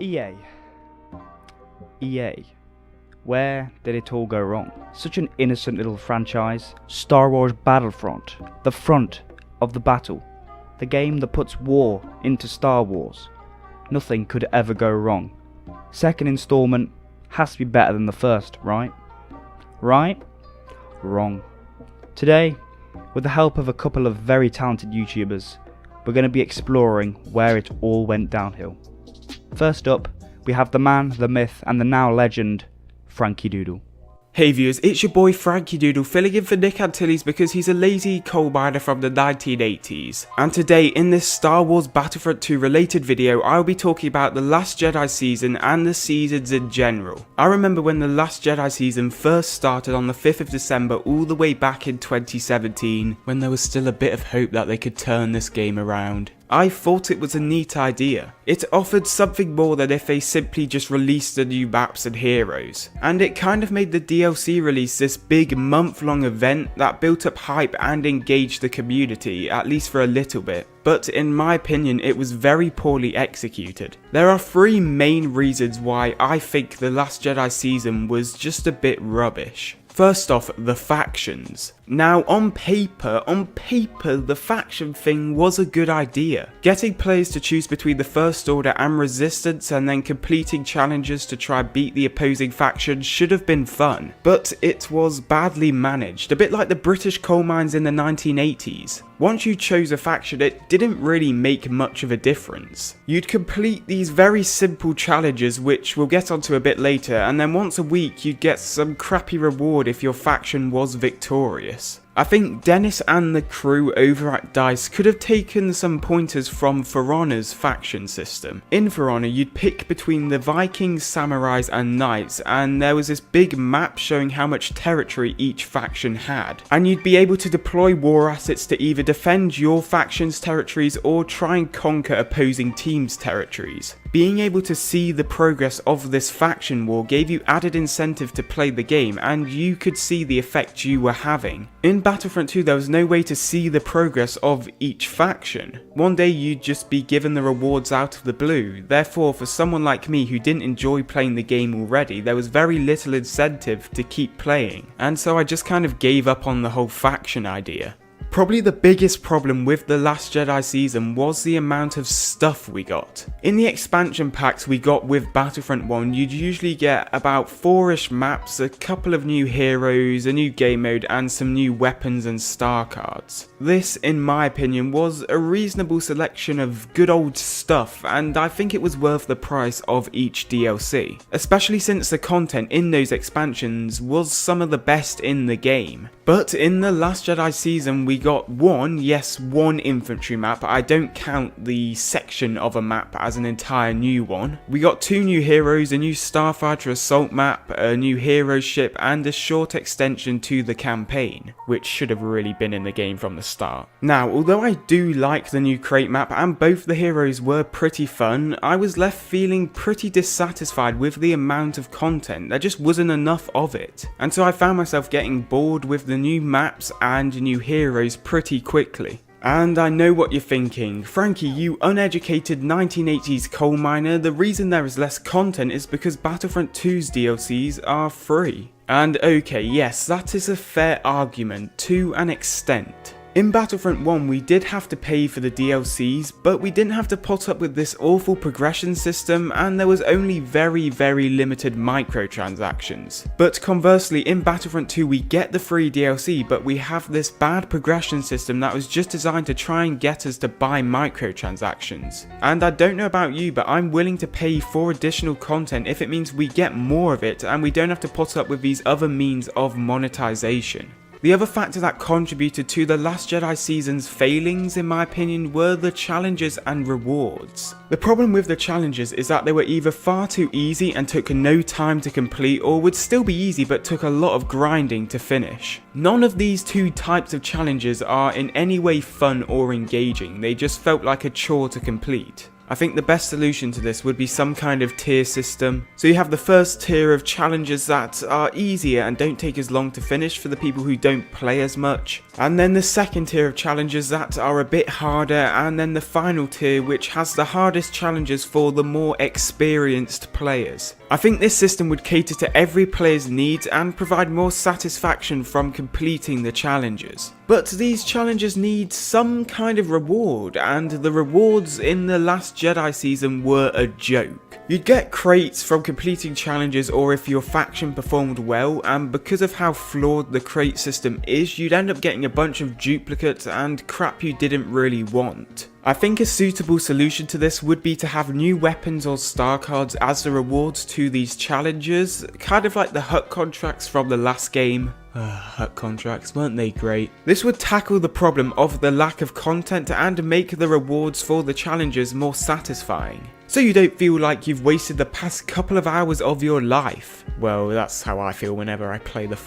EA. EA. Where did it all go wrong? Such an innocent little franchise. Star Wars Battlefront. The front of the battle. The game that puts war into Star Wars. Nothing could ever go wrong. Second installment has to be better than the first, right? Right? Wrong. Today, with the help of a couple of very talented YouTubers, we're going to be exploring where it all went downhill. First up, we have the man, the myth, and the now legend, Frankie Doodle. Hey viewers, it's your boy Frankie Doodle filling in for Nick Antilles because he's a lazy coal miner from the 1980s. And today in this Star Wars Battlefront 2 related video, I'll be talking about the Last Jedi season and the seasons in general. I remember when the Last Jedi season first started on the 5th of December all the way back in 2017, when there was still a bit of hope that they could turn this game around. I thought it was a neat idea. It offered something more than if they simply just released the new maps and heroes. And it kind of made the DLC release this big month-long event that built up hype and engaged the community, at least for a little bit. But in my opinion, it was very poorly executed. There are three main reasons why I think the Last Jedi season was just a bit rubbish. First off, the factions. Now on paper, the faction thing was a good idea. Getting players to choose between the First Order and Resistance and then completing challenges to try beat the opposing faction should have been fun. But it was badly managed, a bit like the British coal mines in the 1980s. Once you chose a faction, it didn't really make much of a difference. You'd complete these very simple challenges, which we'll get onto a bit later, and then once a week you'd get some crappy reward if your faction was victorious. I think Dennis and the crew over at DICE could have taken some pointers from For Honor's faction system. In For Honor, you'd pick between the Vikings, Samurais and Knights, and there was this big map showing how much territory each faction had. And you'd be able to deploy war assets to either defend your faction's territories or try and conquer opposing teams' territories. Being able to see the progress of this faction war gave you added incentive to play the game, and you could see the effect you were having. In Battlefront 2 there was no way to see the progress of each faction. One day you'd just be given the rewards out of the blue, therefore for someone like me who didn't enjoy playing the game already, there was very little incentive to keep playing, and so I just kind of gave up on the whole faction idea. Probably the biggest problem with the Last Jedi season was the amount of stuff we got. In the expansion packs we got with Battlefront 1, you'd usually get about 4-ish maps, a couple of new heroes, a new game mode and some new weapons and star cards. This, in my opinion, was a reasonable selection of good old stuff, and I think it was worth the price of each DLC, especially since the content in those expansions was some of the best in the game. But in the Last Jedi season we got one infantry map. I don't count the section of a map as an entire new one. We got 2 new heroes, a new Starfighter assault map, a new hero ship and a short extension to the campaign, which should have really been in the game from the start. Now, although I do like the new crate map and both the heroes were pretty fun, I was left feeling pretty dissatisfied with the amount of content. There just wasn't enough of it. And so I found myself getting bored with the new maps and new heroes pretty quickly. And I know what you're thinking, Frankie, you uneducated 1980s coal miner, the reason there is less content is because Battlefront 2's DLCs are free. And okay, yes, that is a fair argument to an extent. In Battlefront 1 we did have to pay for the DLCs, but we didn't have to put up with this awful progression system and there was only very limited microtransactions. But conversely, in Battlefront 2 we get the free DLC, but we have this bad progression system that was just designed to try and get us to buy microtransactions. And I don't know about you, but I'm willing to pay for additional content if it means we get more of it and we don't have to put up with these other means of monetization. The other factor that contributed to the Last Jedi season's failings, in my opinion, were the challenges and rewards. The problem with the challenges is that they were either far too easy and took no time to complete, or would still be easy but took a lot of grinding to finish. None of these two types of challenges are in any way fun or engaging, they just felt like a chore to complete. I think the best solution to this would be some kind of tier system. So you have the first tier of challenges that are easier and don't take as long to finish for the people who don't play as much. And then the second tier of challenges that are a bit harder, and then the final tier which has the hardest challenges for the more experienced players. I think this system would cater to every player's needs and provide more satisfaction from completing the challenges. But these challenges need some kind of reward, and the rewards in the Last Jedi season were a joke. You'd get crates from completing challenges or if your faction performed well, and because of how flawed the crate system is, you'd end up getting a bunch of duplicates and crap you didn't really want. I think a suitable solution to this would be to have new weapons or star cards as the rewards to these challenges, kind of like the hut contracts from the last game. Hut contracts, weren't they great? This would tackle the problem of the lack of content and make the rewards for the challenges more satisfying. So you don't feel like you've wasted the past couple of hours of your life. Well, that's how I feel whenever I play the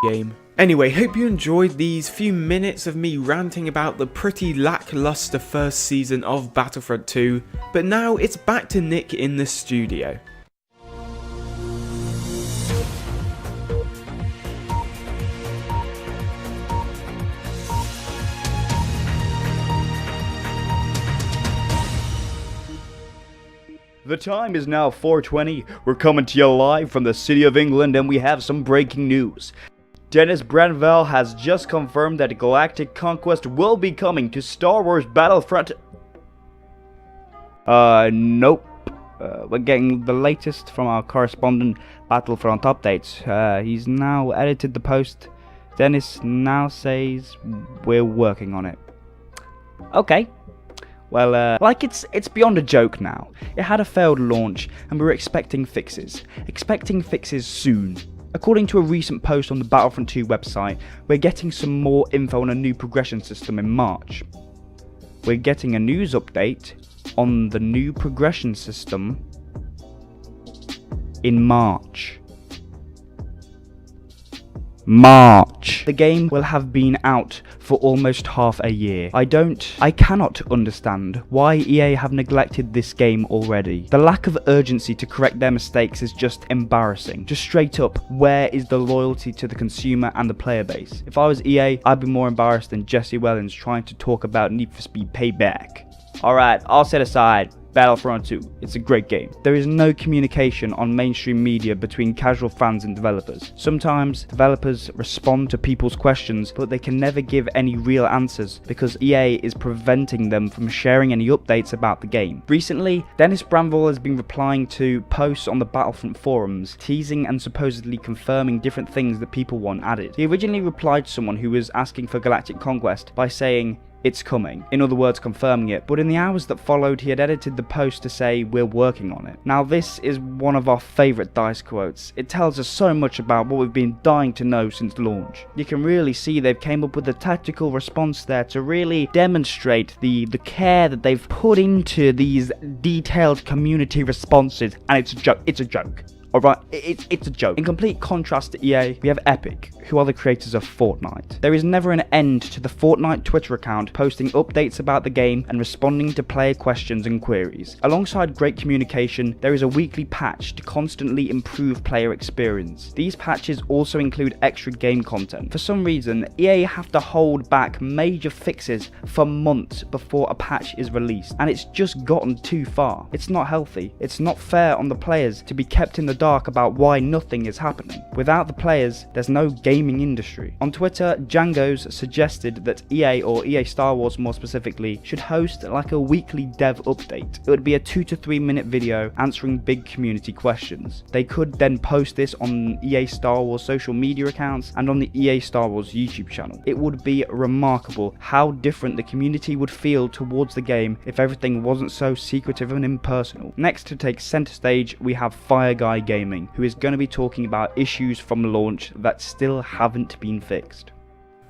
game. Anyway, hope you enjoyed these few minutes of me ranting about the pretty lackluster first season of Battlefront 2, but now it's back to Nick in the studio. The time is now 4:20. We're coming to you live from the City of England, and we have some breaking news. Dennis Branville has just confirmed that Galactic Conquest will be coming to Star Wars Battlefront. Nope. We're getting the latest from our correspondent Battlefront updates. He's now edited the post. Dennis now says we're working on it. Okay. Well, like it's beyond a joke now. It had a failed launch and we were expecting fixes. Expecting fixes soon. According to a recent post on the Battlefront 2 website, we're getting some more info on a new progression system in March. We're getting a news update on the new progression system in March. The game will have been out for almost half a year. I cannot understand why EA have neglected this game already. The lack of urgency to correct their mistakes is just embarrassing. Just straight up, where is the loyalty to the consumer and the player base? If I was EA, I'd be more embarrassed than Jesse Wellens trying to talk about Need for Speed Payback. Alright, all set aside. Battlefront 2, it's a great game. There is no communication on mainstream media between casual fans and developers. Sometimes developers respond to people's questions, but they can never give any real answers because EA is preventing them from sharing any updates about the game. Recently, Dennis Branville has been replying to posts on the Battlefront forums, teasing and supposedly confirming different things that people want added. He originally replied to someone who was asking for Galactic Conquest by saying, "It's coming," in other words confirming it, but in the hours that followed he had edited the post to say, "We're working on it." Now this is one of our favourite DICE quotes. It tells us so much about what we've been dying to know since launch. You can really see they've came up with a tactical response there to really demonstrate the care that they've put into these detailed community responses, and it's a joke. Alright, it's a joke. In complete contrast to EA, we have Epic, who are the creators of Fortnite. There is never an end to the Fortnite Twitter account posting updates about the game and responding to player questions and queries. Alongside great communication, there is a weekly patch to constantly improve player experience. These patches also include extra game content. For some reason, EA have to hold back major fixes for months before a patch is released, and it's just gotten too far. It's not healthy. It's not fair on the players to be kept in the dark about why nothing is happening. Without the players, there's no gaming industry. On Twitter, Django's suggested that EA, or EA Star Wars more specifically, should host like a weekly dev update. It would be a 2 to 3 minute video answering big community questions. They could then post this on EA Star Wars social media accounts and on the EA Star Wars YouTube channel. It would be remarkable how different the community would feel towards the game if everything wasn't so secretive and impersonal. Next to take center stage, we have FireGuy Gaming, who is going to be talking about issues from launch that still haven't been fixed.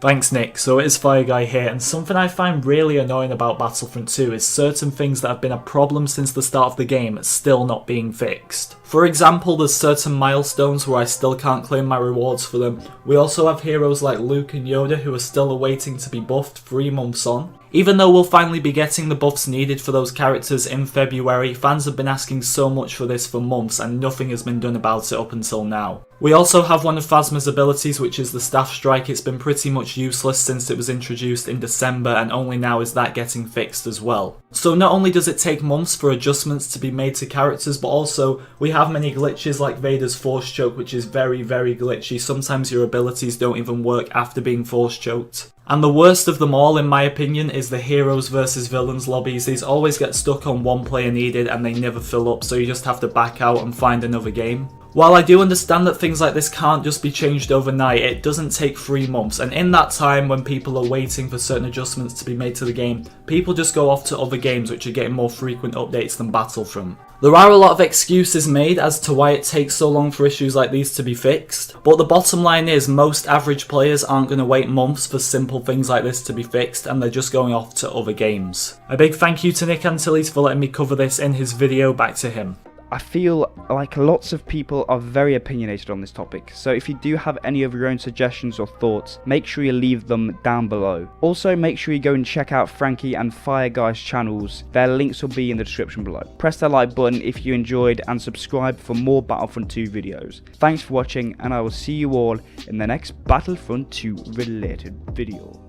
Thanks Nick, so it is FireGuy here, and something I find really annoying about Battlefront 2 is certain things that have been a problem since the start of the game still not being fixed. For example, there's certain milestones where I still can't claim my rewards for them. We also have heroes like Luke and Yoda who are still awaiting to be buffed 3 months on. Even though we'll finally be getting the buffs needed for those characters in February, fans have been asking so much for this for months and nothing has been done about it up until now. We also have one of Phasma's abilities, which is the Staff Strike. It's been pretty much useless since it was introduced in December, and only now is that getting fixed as well. So not only does it take months for adjustments to be made to characters, but also we have many glitches like Vader's Force Choke, which is very glitchy. Sometimes your abilities don't even work after being force choked. And the worst of them all, in my opinion, is the heroes versus villains lobbies. These always get stuck on one player needed and they never fill up, so you just have to back out and find another game. While I do understand that things like this can't just be changed overnight, it doesn't take 3 months, and in that time when people are waiting for certain adjustments to be made to the game, people just go off to other games which are getting more frequent updates than Battlefront. There are a lot of excuses made as to why it takes so long for issues like these to be fixed, but the bottom line is most average players aren't going to wait months for simple things like this to be fixed, and they're just going off to other games. A big thank you to Nick Antilles for letting me cover this in his video. Back to him. I feel like lots of people are very opinionated on this topic, so if you do have any of your own suggestions or thoughts, make sure you leave them down below. Also, make sure you go and check out Frankie and FireGuy's channels. Their links will be in the description below. Press that like button if you enjoyed and subscribe for more Battlefront 2 videos. Thanks for watching, and I will see you all in the next Battlefront 2 related video.